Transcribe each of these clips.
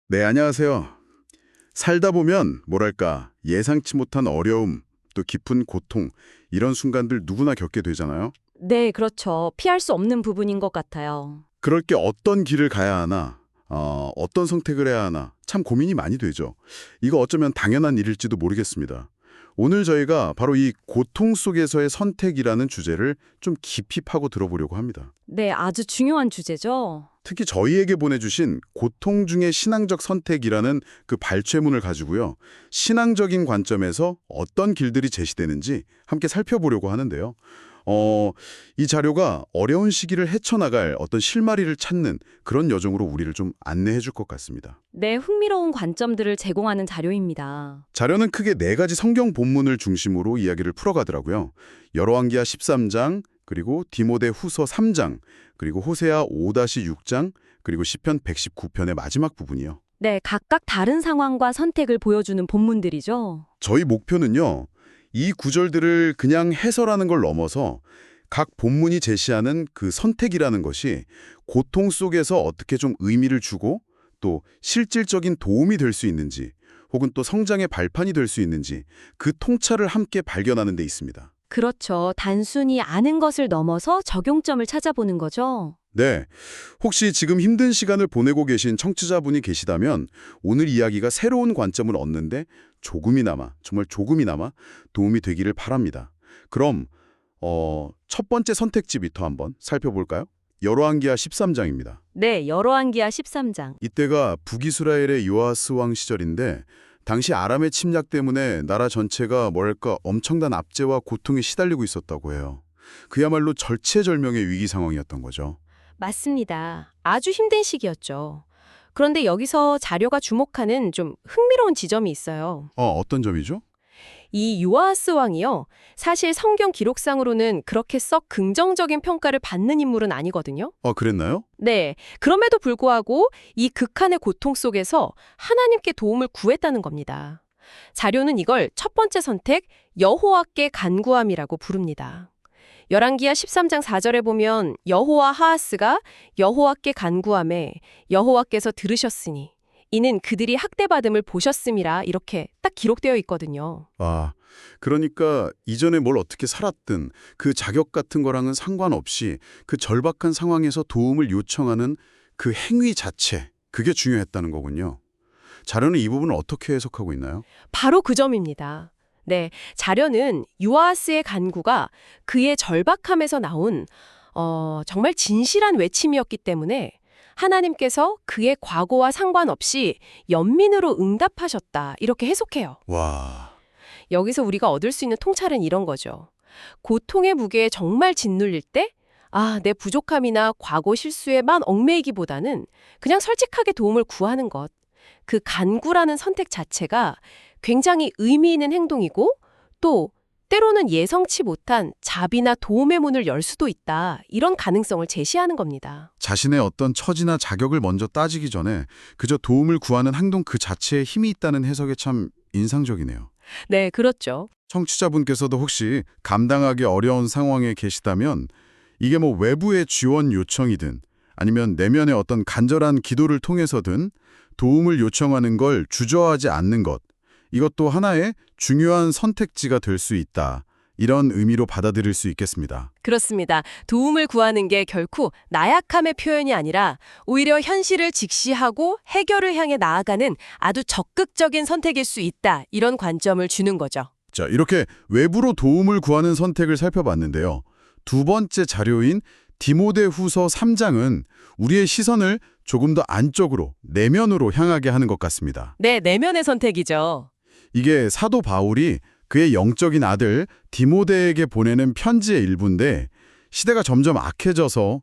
네, 안녕하세요. 살다 보면 뭐랄까 예상치 못한 어려움, 또 깊은 고통 이런 순간들 누구나 겪게 되잖아요. 네, 그렇죠. 피할 수 없는 부분인 것 같아요. 그럴 게 어떤 길을 가야 하나, 어떤 선택을 해야 하나 참 고민이 많이 되죠. 이거 어쩌면 당연한 일일지도 모르겠습니다. 오늘 저희가 바로 이 고통 속에서의 선택이라는 주제를 좀 깊이 파고 들어보려고 합니다. 네, 아주 중요한 주제죠. 특히 저희에게 보내주신 고통 중의 신앙적 선택이라는 그 발췌문을 가지고요. 신앙적인 관점에서 어떤 길들이 제시되는지 함께 살펴보려고 하는데요. 이 자료가 어려운 시기를 헤쳐나갈 어떤 실마리를 찾는 그런 여정으로 우리를 좀 안내해 줄 것 같습니다. 네, 흥미로운 관점들을 제공하는 자료입니다. 자료는 크게 네 가지 성경 본문을 중심으로 이야기를 풀어가더라고요. 열왕기하 13장, 그리고 디모데 후서 3장, 그리고 호세아 5-6장, 그리고 시편 119편의 마지막 부분이요. 네, 각각 다른 상황과 선택을 보여주는 본문들이죠. 저희 목표는요, 이 구절들을 그냥 해설하는 걸 넘어서 각 본문이 제시하는 그 선택이라는 것이 고통 속에서 어떻게 좀 의미를 주고 또 실질적인 도움이 될 수 있는지 혹은 또 성장의 발판이 될 수 있는지 그 통찰을 함께 발견하는 데 있습니다. 그렇죠. 단순히 아는 것을 넘어서 적용점을 찾아보는 거죠. 네, 혹시 지금 힘든 시간을 보내고 계신 청취자분이 계시다면 오늘 이야기가 새로운 관점을 얻는데 조금이나마, 정말 조금이나마 도움이 되기를 바랍니다. 그럼 첫 번째 선택지부터 한번 살펴볼까요? 열왕기하 13장입니다. 네, 열왕기하 13장. 이때가 북이스라엘의 요아스 왕 시절인데 당시 아람의 침략 때문에 나라 전체가 뭐랄까 엄청난 압제와 고통에 시달리고 있었다고 해요. 그야말로 절체절명의 위기 상황이었던 거죠. 맞습니다. 아주 힘든 시기였죠. 그런데 여기서 자료가 주목하는 좀 흥미로운 지점이 있어요. 어떤 점이죠? 이 요아스 왕이요. 사실 성경 기록상으로는 그렇게 썩 긍정적인 평가를 받는 인물은 아니거든요. 그랬나요? 네. 그럼에도 불구하고 이 극한의 고통 속에서 하나님께 도움을 구했다는 겁니다. 자료는 이걸 첫 번째 선택, 여호와께 간구함이라고 부릅니다. 열왕기하 13장 4절에 보면 여호와 하하스가 여호와께 간구하매 여호와께서 들으셨으니 이는 그들이 학대받음을 보셨음이라 이렇게 딱 기록되어 있거든요. 그러니까 이전에 뭘 어떻게 살았든 그 자격 같은 거랑은 상관없이 그 절박한 상황에서 도움을 요청하는 그 행위 자체, 그게 중요했다는 거군요. 자료는 이 부분을 어떻게 해석하고 있나요? 바로 그 점입니다. 네, 자료는 요아스의 간구가 그의 절박함에서 나온 정말 진실한 외침이었기 때문에 하나님께서 그의 과거와 상관없이 연민으로 응답하셨다 이렇게 해석해요. 와, 여기서 우리가 얻을 수 있는 통찰은 이런 거죠. 고통의 무게에 정말 짓눌릴 때 내 부족함이나 과거 실수에만 얽매이기보다는 그냥 솔직하게 도움을 구하는 것. 그 간구라는 선택 자체가 굉장히 의미 있는 행동이고 또 때로는 예상치 못한 자비나 도움의 문을 열 수도 있다. 이런 가능성을 제시하는 겁니다. 자신의 어떤 처지나 자격을 먼저 따지기 전에 그저 도움을 구하는 행동 그 자체에 힘이 있다는 해석이 참 인상적이네요. 네, 그렇죠. 청취자분께서도 혹시 감당하기 어려운 상황에 계시다면 이게 뭐 외부의 지원 요청이든 아니면 내면의 어떤 간절한 기도를 통해서든 도움을 요청하는 걸 주저하지 않는 것, 이것도 하나의 중요한 선택지가 될 수 있다. 이런 의미로 받아들일 수 있겠습니다. 그렇습니다. 도움을 구하는 게 결코 나약함의 표현이 아니라 오히려 현실을 직시하고 해결을 향해 나아가는 아주 적극적인 선택일 수 있다. 이런 관점을 주는 거죠. 자, 이렇게 외부로 도움을 구하는 선택을 살펴봤는데요. 두 번째 자료인 디모데 후서 3장은 우리의 시선을 조금 더 안쪽으로, 내면으로 향하게 하는 것 같습니다. 네, 내면의 선택이죠. 이게 사도 바울이 그의 영적인 아들 디모데에게 보내는 편지의 일부인데 시대가 점점 악해져서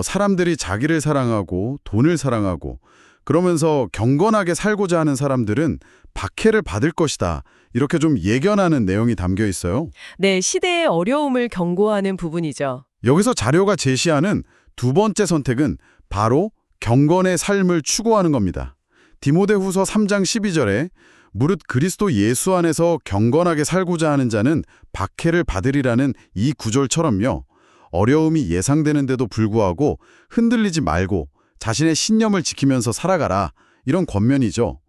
사람들이 자기를 사랑하고 돈을 사랑하고 그러면서 경건하게 살고자 하는 사람들은 박해를 받을 것이다. 이렇게 좀 예견하는 내용이 담겨 있어요. 네, 시대의 어려움을 경고하는 부분이죠. 여기서 자료가 제시하는 두 번째 선택은 바로 경건의 삶을 추구하는 겁니다. 디모데후서 3장 12절에 무릇 그리스도 예수 안에서 경건하게 살고자 하는 자는 박해를 받으리라는 이 구절처럼요. 어려움이 예상되는데도 불구하고 흔들리지 말고 자신의 신념을 지키면서 살아가라. 이런 권면이죠.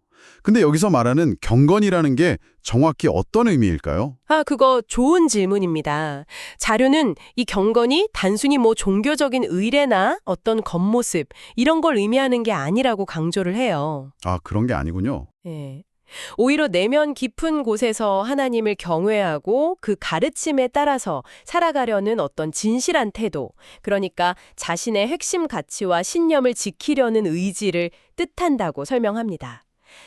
근데 여기서 말하는 경건이라는 게 정확히 어떤 의미일까요? 그거 좋은 질문입니다. 자료는 이 경건이 단순히 뭐 종교적인 의례나 어떤 겉모습 이런 걸 의미하는 게 아니라고 강조를 해요. 아, 그런 게 아니군요. 예. 오히려 내면 깊은 곳에서 하나님을 경외하고 그 가르침에 따라서 살아가려는 어떤 진실한 태도, 그러니까 자신의 핵심 가치와 신념을 지키려는 의지를 뜻한다고 설명합니다.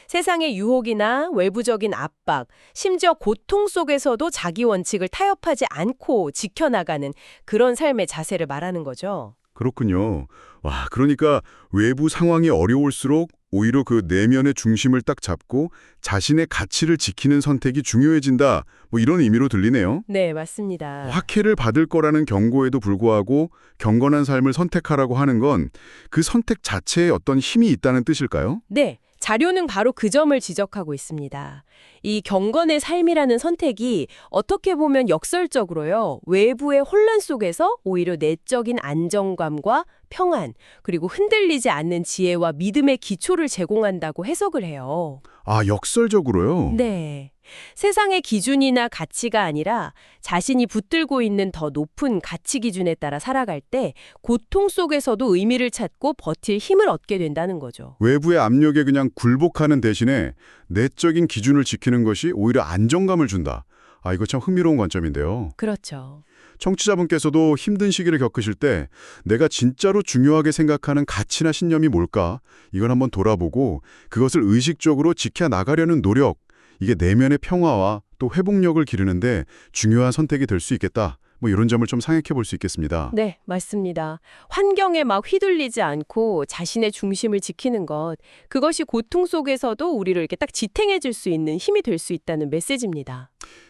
세상의 유혹이나 외부적인 압박, 심지어 고통 속에서도 자기 원칙을 타협하지 않고 지켜나가는 그런 삶의 자세를 말하는 거죠. 그렇군요. 와, 그러니까 외부 상황이 어려울수록 오히려 그 내면의 중심을 딱 잡고 자신의 가치를 지키는 선택이 중요해진다. 뭐 이런 의미로 들리네요. 네, 맞습니다. 확해를 받을 거라는 경고에도 불구하고 경건한 삶을 선택하라고 하는 건 그 선택 자체에 어떤 힘이 있다는 뜻일까요? 네, 자료는 바로 그 점을 지적하고 있습니다. 이 경건의 삶이라는 선택이 어떻게 보면 역설적으로요, 외부의 혼란 속에서 오히려 내적인 안정감과 평안, 그리고 흔들리지 않는 지혜와 믿음의 기초를 제공한다고 해석을 해요. 아, 역설적으로요? 네. 세상의 기준이나 가치가 아니라 자신이 붙들고 있는 더 높은 가치 기준에 따라 살아갈 때 고통 속에서도 의미를 찾고 버틸 힘을 얻게 된다는 거죠. 외부의 압력에 그냥 굴복하는 대신에 내적인 기준을 지키는 것이 오히려 안정감을 준다. 아, 이거 참 흥미로운 관점인데요. 그렇죠. 청취자분께서도 힘든 시기를 겪으실 때 내가 진짜로 중요하게 생각하는 가치나 신념이 뭘까? 이걸 한번 돌아보고 그것을 의식적으로 지켜나가려는 노력, 이게 내면의 평화와 또 회복력을 기르는데 중요한 선택이 될 수 있겠다. 뭐 이런 점을 좀 상획해 볼 수 있겠습니다. 네, 맞습니다. 환경에 막 휘둘리지 않고 자신의 중심을 지키는 것, 그것이 고통 속에서도 우리를 이렇게 딱 지탱해 줄 수 있는 힘이 될 수 있다는 메시지입니다.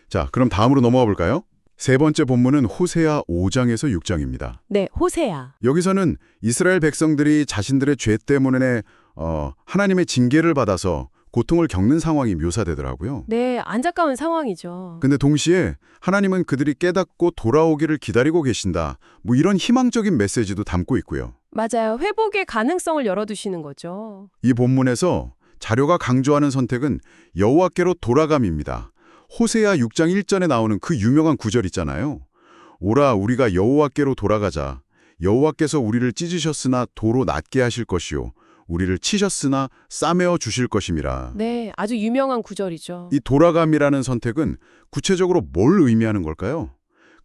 자, 그럼 다음으로 넘어가 볼까요? 세 번째 본문은 호세아 5장에서 6장입니다. 네, 호세아. 여기서는 이스라엘 백성들이 자신들의 죄 때문에 하나님의 징계를 받아서 고통을 겪는 상황이 묘사되더라고요. 네, 안타까운 상황이죠. 근데 동시에 하나님은 그들이 깨닫고 돌아오기를 기다리고 계신다. 뭐 이런 희망적인 메시지도 담고 있고요. 맞아요. 회복의 가능성을 열어두시는 거죠. 이 본문에서 자료가 강조하는 선택은 여호와께로 돌아감입니다. 호세아 6장 1절에 나오는 그 유명한 구절 있잖아요. 오라 우리가 여호와께로 돌아가자. 여호와께서 우리를 찢으셨으나 도로 낫게 하실 것이요. 우리를 치셨으나 싸매어 주실 것임이라. 네, 아주 유명한 구절이죠. 이 돌아감이라는 선택은 구체적으로 뭘 의미하는 걸까요?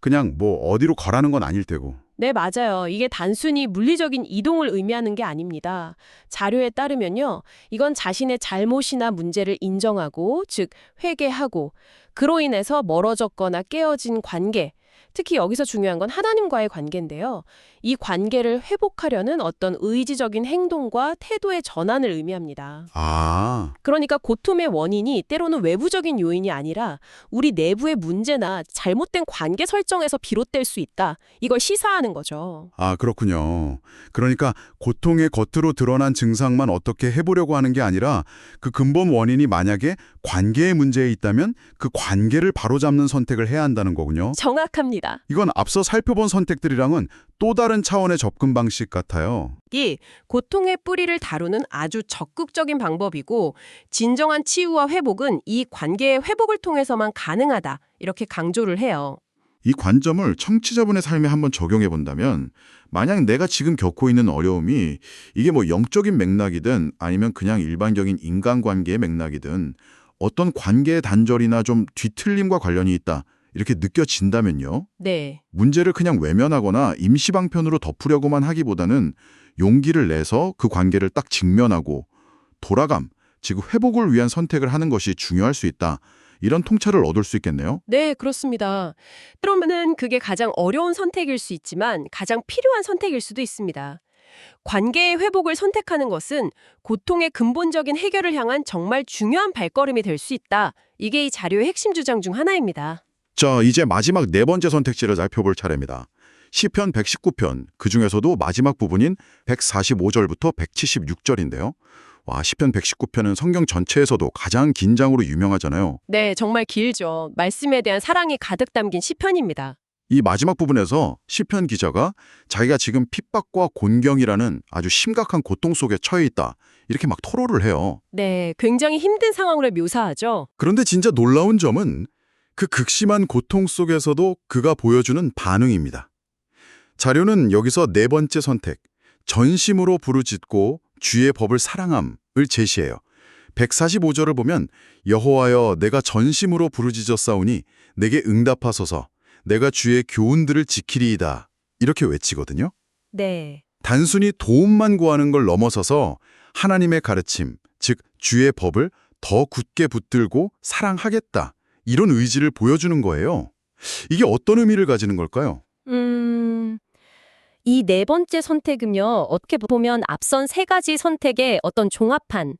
그냥 뭐 어디로 가라는 건 아닐 테고. 네, 맞아요. 이게 단순히 물리적인 이동을 의미하는 게 아닙니다. 자료에 따르면요, 이건 자신의 잘못이나 문제를 인정하고, 즉 회개하고, 그로 인해서 멀어졌거나 깨어진 관계, 특히 여기서 중요한 건 하나님과의 관계인데요. 이 관계를 회복하려는 어떤 의지적인 행동과 태도의 전환을 의미합니다. 아, 그러니까 고통의 원인이 때로는 외부적인 요인이 아니라 우리 내부의 문제나 잘못된 관계 설정에서 비롯될 수 있다. 이걸 시사하는 거죠. 아, 그렇군요. 그러니까 고통의 겉으로 드러난 증상만 어떻게 해보려고 하는 게 아니라 그 근본 원인이 만약에 관계의 문제에 있다면 그 관계를 바로잡는 선택을 해야 한다는 거군요. 정확합니다. 이건 앞서 살펴본 선택들이랑은 또 다른 차원의 접근 방식 같아요. 이 고통의 뿌리를 다루는 아주 적극적인 방법이고 진정한 치유와 회복은 이 관계의 회복을 통해서만 가능하다. 이렇게 강조를 해요. 이 관점을 청취자분의 삶에 한번 적용해 본다면 만약 내가 지금 겪고 있는 어려움이 이게 뭐 영적인 맥락이든 아니면 그냥 일반적인 인간관계의 맥락이든 어떤 관계의 단절이나 좀 뒤틀림과 관련이 있다. 이렇게 느껴진다면요. 네. 문제를 그냥 외면하거나 임시방편으로 덮으려고만 하기보다는 용기를 내서 그 관계를 딱 직면하고 돌아감, 즉 회복을 위한 선택을 하는 것이 중요할 수 있다. 이런 통찰을 얻을 수 있겠네요. 네, 그렇습니다. 때로는 그게 가장 어려운 선택일 수 있지만 가장 필요한 선택일 수도 있습니다. 관계의 회복을 선택하는 것은 고통의 근본적인 해결을 향한 정말 중요한 발걸음이 될 수 있다. 이게 이 자료의 핵심 주장 중 하나입니다. 자, 이제 마지막 네 번째 선택지를 살펴볼 차례입니다. 시편 119편, 그중에서도 마지막 부분인 145절부터 176절인데요. 와, 시편 119편은 성경 전체에서도 가장 긴 장으로 유명하잖아요. 네, 정말 길죠. 말씀에 대한 사랑이 가득 담긴 시편입니다. 이 마지막 부분에서 시편 기자가 자기가 지금 핍박과 곤경이라는 아주 심각한 고통 속에 처해 있다. 이렇게 막 토로를 해요. 네, 굉장히 힘든 상황으로 묘사하죠. 그런데 진짜 놀라운 점은 그 극심한 고통 속에서도 그가 보여주는 반응입니다. 자료는 여기서 네 번째 선택, 전심으로 부르짖고 주의 법을 사랑함을 제시해요. 145절을 보면 여호와여 내가 전심으로 부르짖었사오니 내게 응답하소서 내가 주의 교훈들을 지키리이다. 이렇게 외치거든요. 네. 단순히 도움만 구하는 걸 넘어서서 하나님의 가르침, 즉 주의 법을 더 굳게 붙들고 사랑하겠다. 이런 의지를 보여주는 거예요. 이게 어떤 의미를 가지는 걸까요? 이 네 번째 선택은요, 어떻게 보면 앞선 세 가지 선택의 어떤 종합판,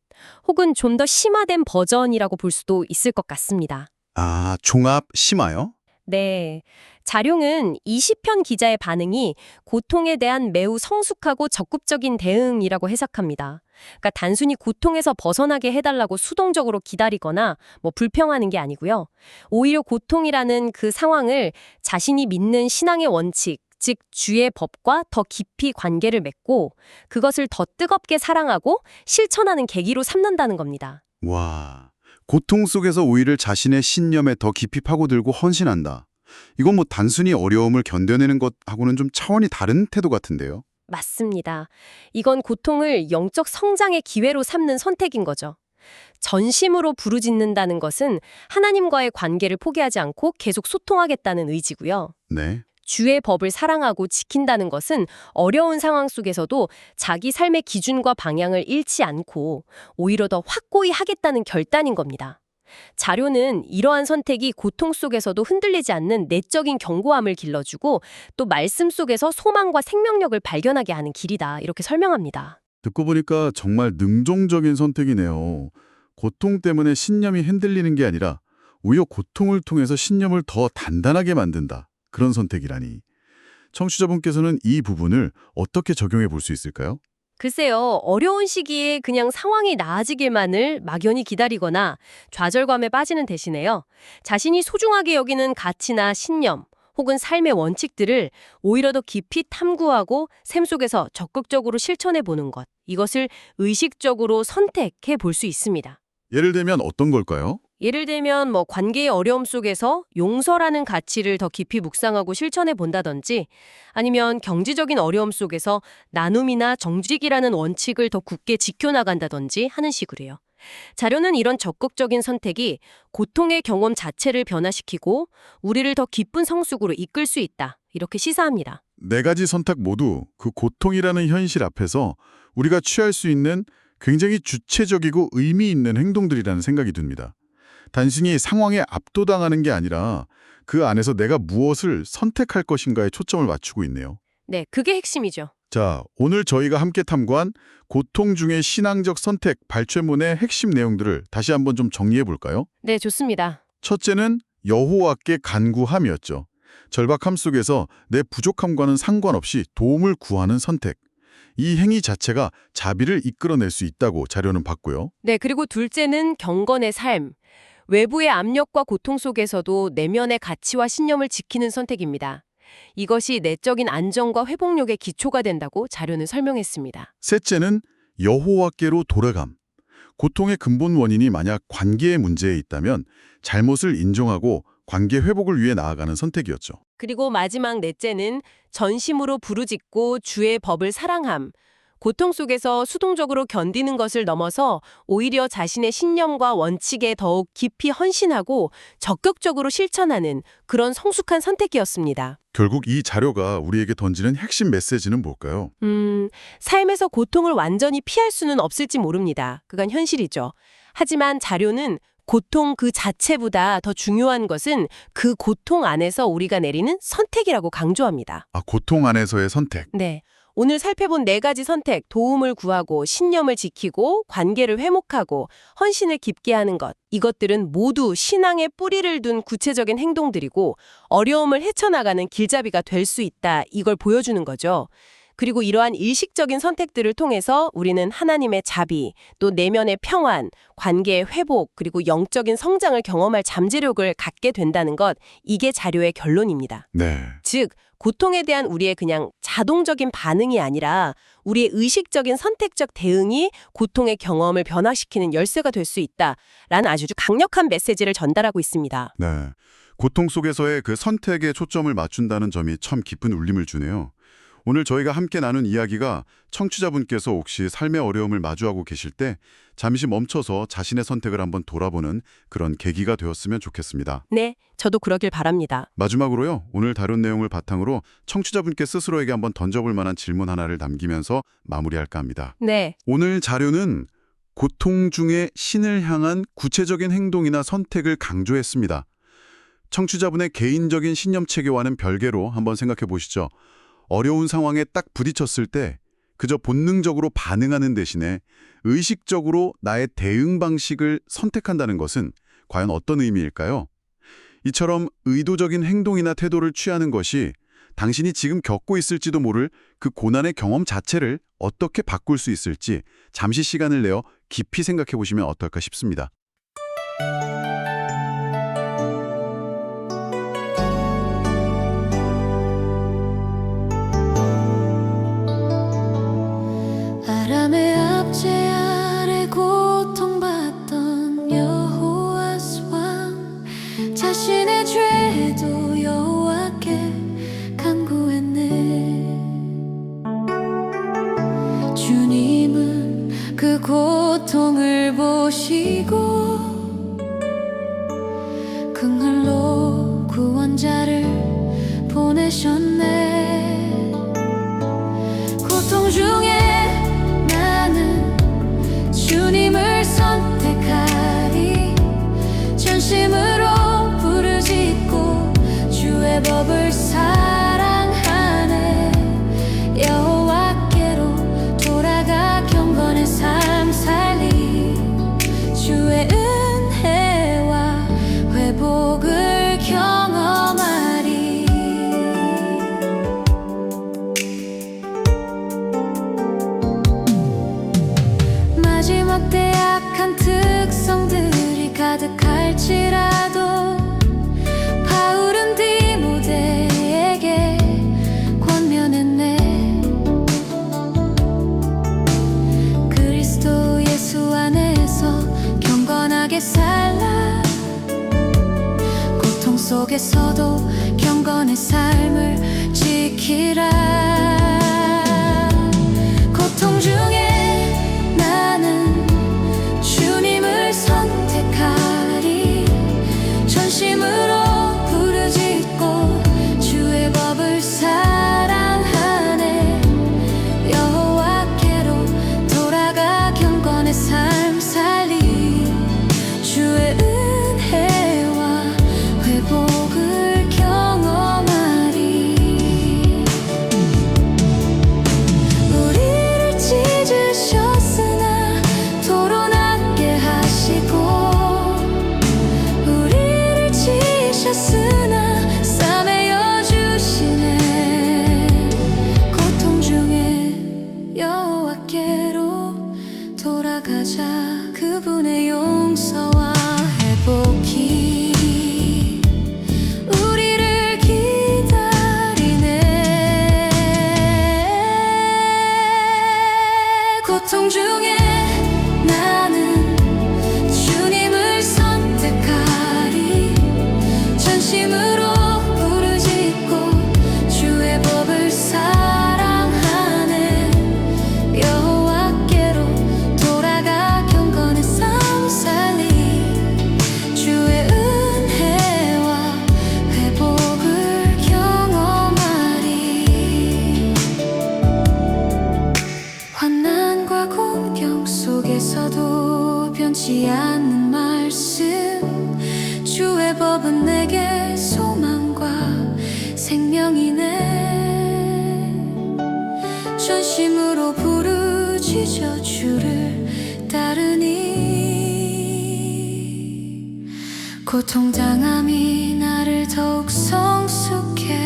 혹은 좀 더 심화된 버전이라고 볼 수도 있을 것 같습니다. 아, 종합 심화요? 네. 자룡은 이 시편 기자의 반응이 고통에 대한 매우 성숙하고 적극적인 대응이라고 해석합니다. 그러니까 단순히 고통에서 벗어나게 해달라고 수동적으로 기다리거나 불평하는 게 아니고요. 오히려 고통이라는 그 상황을 자신이 믿는 신앙의 원칙, 즉 주의 법과 더 깊이 관계를 맺고 그것을 더 뜨겁게 사랑하고 실천하는 계기로 삼는다는 겁니다. 와, 고통 속에서 오히려 자신의 신념에 더 깊이 파고들고 헌신한다. 이건 단순히 어려움을 견뎌내는 것하고는 좀 차원이 다른 태도 같은데요. 맞습니다. 이건 고통을 영적 성장의 기회로 삼는 선택인 거죠. 전심으로 부르짖는다는 것은 하나님과의 관계를 포기하지 않고 계속 소통하겠다는 의지고요. 네. 주의 법을 사랑하고 지킨다는 것은 어려운 상황 속에서도 자기 삶의 기준과 방향을 잃지 않고 오히려 더 확고히 하겠다는 결단인 겁니다. 자료는 이러한 선택이 고통 속에서도 흔들리지 않는 내적인 견고함을 길러주고 또 말씀 속에서 소망과 생명력을 발견하게 하는 길이다. 이렇게 설명합니다. 듣고 보니까 정말 능동적인 선택이네요. 고통 때문에 신념이 흔들리는 게 아니라 오히려 고통을 통해서 신념을 더 단단하게 만든다. 그런 선택이라니. 청취자분께서는 이 부분을 어떻게 적용해 볼 수 있을까요? 글쎄요, 어려운 시기에 그냥 상황이 나아지길만을 막연히 기다리거나 좌절감에 빠지는 대신에요. 자신이 소중하게 여기는 가치나 신념, 혹은 삶의 원칙들을 오히려 더 깊이 탐구하고 삶 속에서 적극적으로 실천해 보는 것. 이것을 의식적으로 선택해 볼 수 있습니다. 예를 들면 어떤 걸까요? 예를 들면 관계의 어려움 속에서 용서라는 가치를 더 깊이 묵상하고 실천해 본다든지 아니면 경제적인 어려움 속에서 나눔이나 정직이라는 원칙을 더 굳게 지켜나간다든지 하는 식으로요. 자료는 이런 적극적인 선택이 고통의 경험 자체를 변화시키고 우리를 더 깊은 성숙으로 이끌 수 있다. 이렇게 시사합니다. 네 가지 선택 모두 그 고통이라는 현실 앞에서 우리가 취할 수 있는 굉장히 주체적이고 의미 있는 행동들이라는 생각이 듭니다. 단순히 상황에 압도당하는 게 아니라 그 안에서 내가 무엇을 선택할 것인가에 초점을 맞추고 있네요. 네, 그게 핵심이죠. 자, 오늘 저희가 함께 탐구한 고통 중의 신앙적 선택 발췌문의 핵심 내용들을 다시 한번 좀 정리해 볼까요? 네, 좋습니다. 첫째는 여호와께 간구함이었죠. 절박함 속에서 내 부족함과는 상관없이 도움을 구하는 선택. 이 행위 자체가 자비를 이끌어낼 수 있다고 자료는 봤고요. 네, 그리고 둘째는 경건의 삶. 외부의 압력과 고통 속에서도 내면의 가치와 신념을 지키는 선택입니다. 이것이 내적인 안정과 회복력의 기초가 된다고 자료는 설명했습니다. 셋째는 여호와께로 돌아감. 고통의 근본 원인이 만약 관계의 문제에 있다면 잘못을 인정하고 관계 회복을 위해 나아가는 선택이었죠. 그리고 마지막 넷째는 전심으로 부르짖고 주의 법을 사랑함. 고통 속에서 수동적으로 견디는 것을 넘어서 오히려 자신의 신념과 원칙에 더욱 깊이 헌신하고 적극적으로 실천하는 그런 성숙한 선택이었습니다. 결국 이 자료가 우리에게 던지는 핵심 메시지는 뭘까요? 삶에서 고통을 완전히 피할 수는 없을지 모릅니다. 그건 현실이죠. 하지만 자료는 고통 그 자체보다 더 중요한 것은 그 고통 안에서 우리가 내리는 선택이라고 강조합니다. 아, 고통 안에서의 선택. 네. 오늘 살펴본 네 가지 선택, 도움을 구하고 신념을 지키고 관계를 회복하고 헌신을 깊게 하는 것. 이것들은 모두 신앙에 뿌리를 둔 구체적인 행동들이고 어려움을 헤쳐나가는 길잡이가 될 수 있다. 이걸 보여주는 거죠. 그리고 이러한 일식적인 선택들을 통해서 우리는 하나님의 자비, 또 내면의 평안, 관계의 회복, 그리고 영적인 성장을 경험할 잠재력을 갖게 된다는 것, 이게 자료의 결론입니다. 네. 즉, 고통에 대한 우리의 그냥 자동적인 반응이 아니라 우리의 의식적인 선택적 대응이 고통의 경험을 변화시키는 열쇠가 될 수 있다라는 아주 강력한 메시지를 전달하고 있습니다. 네. 고통 속에서의 그 선택에 초점을 맞춘다는 점이 참 깊은 울림을 주네요. 오늘 저희가 함께 나눈 이야기가 청취자분께서 혹시 삶의 어려움을 마주하고 계실 때 잠시 멈춰서 자신의 선택을 한번 돌아보는 그런 계기가 되었으면 좋겠습니다. 네, 저도 그러길 바랍니다. 마지막으로요, 오늘 다룬 내용을 바탕으로 청취자분께 스스로에게 한번 던져볼 만한 질문 하나를 남기면서 마무리할까 합니다. 네, 오늘 자료는 고통 중에 신을 향한 구체적인 행동이나 선택을 강조했습니다. 청취자분의 개인적인 신념 체계와는 별개로 한번 생각해 보시죠. 어려운 상황에 딱 부딪혔을 때 그저 본능적으로 반응하는 대신에 의식적으로 나의 대응 방식을 선택한다는 것은 과연 어떤 의미일까요? 이처럼 의도적인 행동이나 태도를 취하는 것이 당신이 지금 겪고 있을지도 모를 그 고난의 경험 자체를 어떻게 바꿀 수 있을지 잠시 시간을 내어 깊이 생각해 보시면 어떨까 싶습니다. 바람의 압제 아래 고통받던 여호와스 왕 자신의 죄도 여호와께 간구했네. 주님은 그 고통을 보시고 그날로 구원자를 보내셨네. 고통 중에 주님을 선택하리. 전심으로 부르짖고 주의 법을 사랑하네. 여호와께로 돌아가 경건의 삶 살리. 주의 은혜와 회복을 경험하리. 마지막 때 악한 특성들이 가득할지라도 바울은 디모데에게 권면했네. 그리스도 예수 안에서 경건하게 살라. 고통 속에서도 경건의 삶을 지키라. 고통 중에 나는 주님을 선택하리. 전심으로 부르짖고 주의 법을 사랑하네. 여호와께로 돌아가 경건의 삶 살리. 주의 은혜와 회복을 경험하리. 우리를 찢으셨으나 토론하게 하시고 우리를 치셨으나 싸매어 주시네. 고통 중에 여호와께로 돌아가자. 그분의 용서와 회복이 우리를 기다리네. 고통 중에 나는 주님을 선택하리. 전심으로 부르짖고 주의 법을 사랑하네. 여호와께로 돌아가 경건의 삶 살리. 주의 은혜와 회복을 경험하리. 환난과 공경 속에서도 변치 않는 말씀. 주의 법은 내게 소망과 생명이네. 전심으로 부르짖어 주를 따르니 고통당함이 나를 더욱 성숙해